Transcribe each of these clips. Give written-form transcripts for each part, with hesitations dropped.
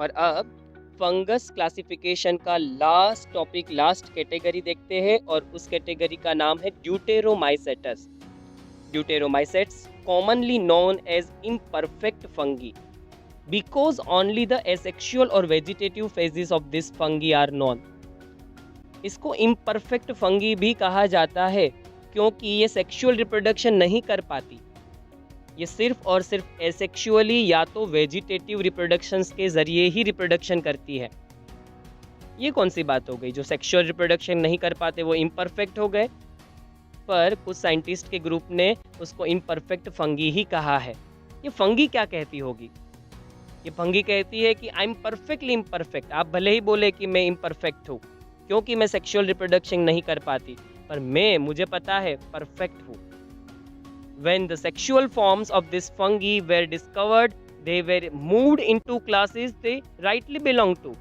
और अब fungus classification का लास्ट टॉपिक, लास्ट कैटेगरी देखते हैं और उस कैटेगरी का नाम है ड्यूटेरोमाइसेटस। ड्यूटेरोमाइसेट्स commonly known as imperfect fungi because only the asexual or vegetative phases of this fungi are known। इसको imperfect fungi भी कहा जाता है क्योंकि ये सेक्सुअल रिप्रोडक्शन नहीं कर पाती। ये सिर्फ और सिर्फ एसेक्सुअली या तो वेजिटेटिव रिप्रोडक्शंस के जरिए ही रिप्रोडक्शन करती है। ये कौन सी बात हो गई, जो सेक्सुअल रिप्रोडक्शन नहीं कर पाते वो इम्परफेक्ट हो गए। पर कुछ साइंटिस्ट के ग्रुप ने उसको इम्परफेक्ट फंगी ही कहा है। ये फंगी क्या कहती होगी? ये फंगी कहती है कि आई एम परफेक्टली इम्परफेक्ट। आप भले ही बोले कि मैं इम्परफेक्ट हूँ क्योंकि मैं सेक्सुअल रिप्रोडक्शन नहीं कर पाती, पर मुझे पता है परफेक्ट हूँ। When the sexual forms of this fungi were discovered, they were moved into classes they rightly belong to।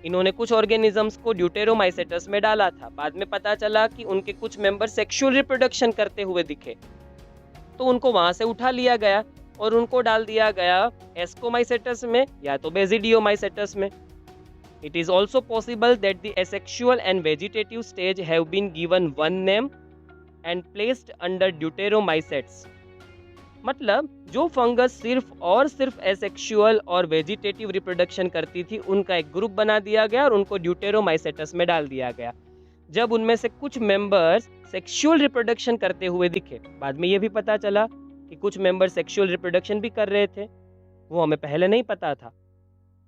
इन्होंने कुछ ऑर्गेनिजम्स को ड्यूटेरोमाइसेटस में डाला था। बाद में पता चला कि उनके कुछ मेंबर सेक्सुअल रिप्रोडक्शन करते हुए दिखे, तो उनको वहां से उठा लिया गया और उनको डाल दिया गया एस्कोमाइसेटस में या तो बेसिडियोमाइसेटस में। It is also possible that the asexual and vegetative stage have been given one name and placed under deuteromycetes। मतलब जो फंगस सिर्फ और सिर्फ एसेक्सुअल और वेजिटेटिव रिप्रोडक्शन करती थी, उनका एक ग्रुप बना दिया गया और उनको ड्यूटेरोमाइसेटस में डाल दिया गया। जब उनमें से कुछ मेंबर्स सेक्सुअल रिप्रोडक्शन करते हुए दिखे, बाद में ये भी पता चला कि कुछ मेंबर सेक्सुअल रिप्रोडक्शन भी कर रहे थे, वो हमें पहले नहीं पता था,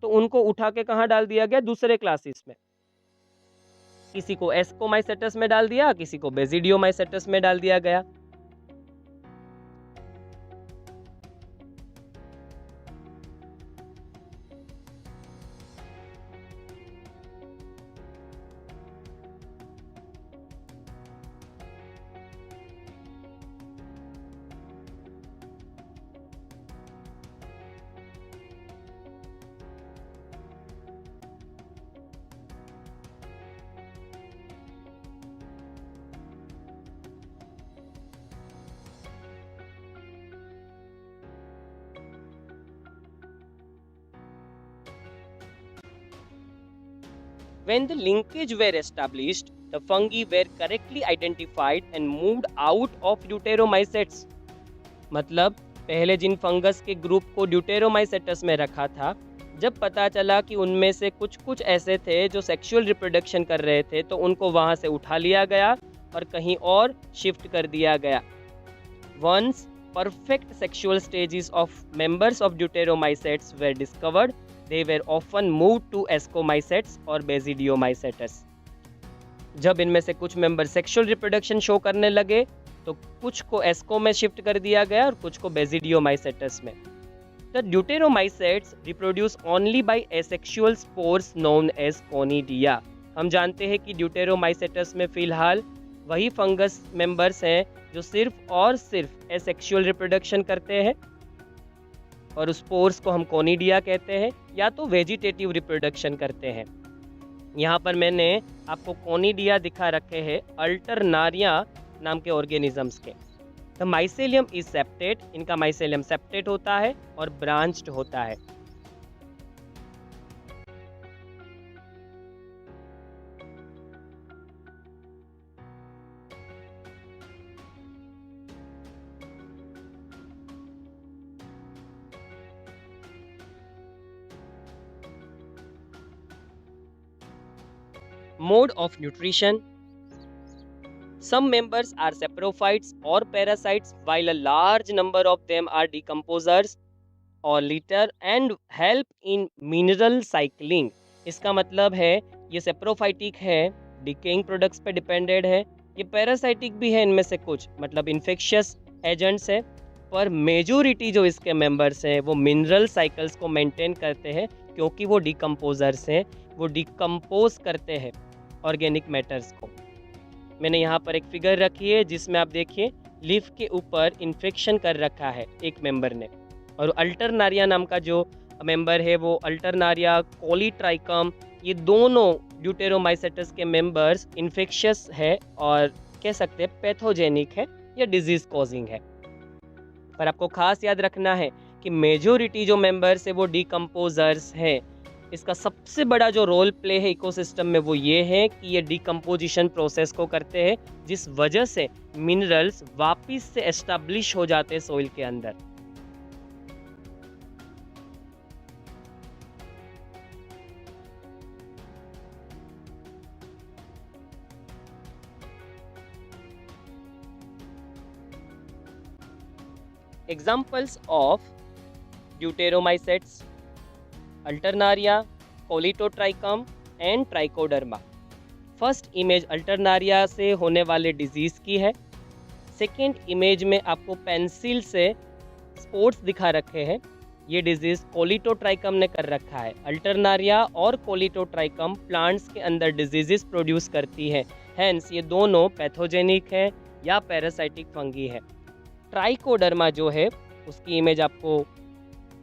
तो उनको उठा के कहाँ डाल दिया गया? दूसरे क्लासेस में। किसी को एस्कोमाइसेटस में डाल दिया, किसी को बेसिडियोमाइसेटस में डाल दिया गया। When the linkage were established, the fungi were correctly identified and moved out of deuteromycetes। मतलब पहले जिन फंगस के ग्रुप को ड्यूटेरोमाइसेटस में रखा था, जब पता चला कि उनमें से कुछ ऐसे थे जो सेक्सुअल रिप्रोडक्शन कर रहे थे, तो उनको वहां से उठा लिया गया और कहीं और शिफ्ट कर दिया गया। Once perfect sexual stages of members of deuteromycetes were discovered, they were often moved to ascomycetes और बेसिडियोमाइसेटस। जब इनमें से कुछ मेंबर सेक्सुअल रिप्रोडक्शन शो करने लगे, तो कुछ को एस्को में शिफ्ट कर दिया गया और कुछ को बेसिडियोमाइसेटस में। The deuteromycetes reproduce only by asexual spores known as conidia। हम जानते हैं कि ड्यूटेरोमाइसेटस में फिलहाल वही फंगस मेंबर्स हैं जो सिर्फ और सिर्फ एसेक्सुअल रिप्रोडक्शन करते हैं, और उस स्पोर्स को हम कोनिडिया कहते हैं, या तो वेजिटेटिव रिप्रोडक्शन करते हैं। यहाँ पर मैंने आपको कोनिडिया दिखा रखे हैं अल्टरनारिया नाम के ऑर्गेनिजम्स के। द माइसेलियम इज सेप्टेट, इनका माइसेलियम सेप्टेट होता है और ब्रांच्ड होता है। Mode of nutrition. Some members are saprophytes or parasites, while a large number of them are decomposers or litter and help in mineral cycling। इसका मतलब है ये सेप्रोफाइटिक है, डिकेइंग प्रोडक्ट्स पे डिपेंडेड है, ये पैरासाइटिक भी है इनमें से कुछ, मतलब इन्फेक्शियस एजेंट्स है, पर मेजोरिटी जो इसके मेंबर्स हैं वो मिनरल साइकिल्स को मेंटेन करते हैं क्योंकि वो डिकम्पोजर्स हैं, वो डिकम्पोज करते हैं ऑर्गेनिक मैटर्स को। मैंने यहाँ पर एक फिगर रखी है जिसमें आप देखिए लीफ के ऊपर इन्फेक्शन कर रखा है एक मेंबर ने, और अल्टरनारिया नाम का जो मेंबर है वो अल्टरनारिया कोलीट्राइकम, ये दोनों ड्यूटेरोमाइसेटस के मेंबर्स इन्फेक्शियस है और कह सकते हैं पैथोजेनिक है या डिजीज कॉजिंग है। पर आपको खास याद रखना है कि मेजोरिटी जो मेंबर्स है वो डिकम्पोजर्स हैं। इसका सबसे बड़ा जो रोल प्ले है इकोसिस्टम में वो ये है कि ये डिकम्पोजिशन प्रोसेस को करते हैं, जिस वजह से मिनरल्स वापस से एस्टैब्लिश हो जाते हैं सोइल के अंदर। Examples of deuteromycetes: Alternaria, Colletotrichum and Trichoderma. First image Alternaria से होने वाले डिजीज़ की है। सेकेंड इमेज में आपको पेंसिल से स्पोर्ट्स दिखा रखे हैं। ये डिजीज़ कोलिटोट्राइकम ने कर रखा है। अल्टरनारिया और कोलिटोट्राइकम प्लांट्स के अंदर डिजीज़ प्रोड्यूस करती है, हैंस ये दोनों पैथोजेनिक है या पैरासाइटिक फंगी है। ट्राइकोडर्मा जो है उसकी इमेज आपको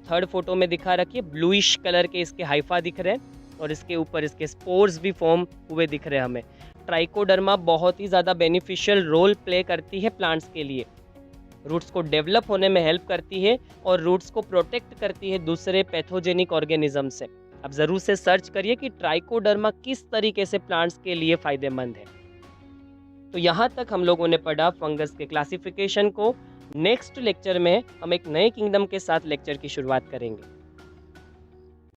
थर्ड फोटो में दिखा रखी है। ब्लूइश कलर के इसके हाइफा दिख रहे हैं और इसके ऊपर इसके स्पोर्स भी फॉर्म हुए दिख रहे हैं हमें। ट्राइकोडर्मा बहुत ही ज़्यादा बेनिफिशियल रोल प्ले करती है प्लांट्स के लिए। रूट्स को डेवलप होने में हेल्प करती है और रूट्स को प्रोटेक्ट करती है दूसरे पैथोजेनिक ऑर्गेनिज्म से। आप ज़रूर से सर्च करिए कि ट्राइकोडर्मा किस तरीके से प्लांट्स के लिए फ़ायदेमंद है। तो यहाँ तक हम लोगों ने पढ़ा फंगस के क्लासिफिकेशन को। नेक्स्ट लेक्चर में हम एक नए किंगडम के साथ लेक्चर की शुरुआत करेंगे।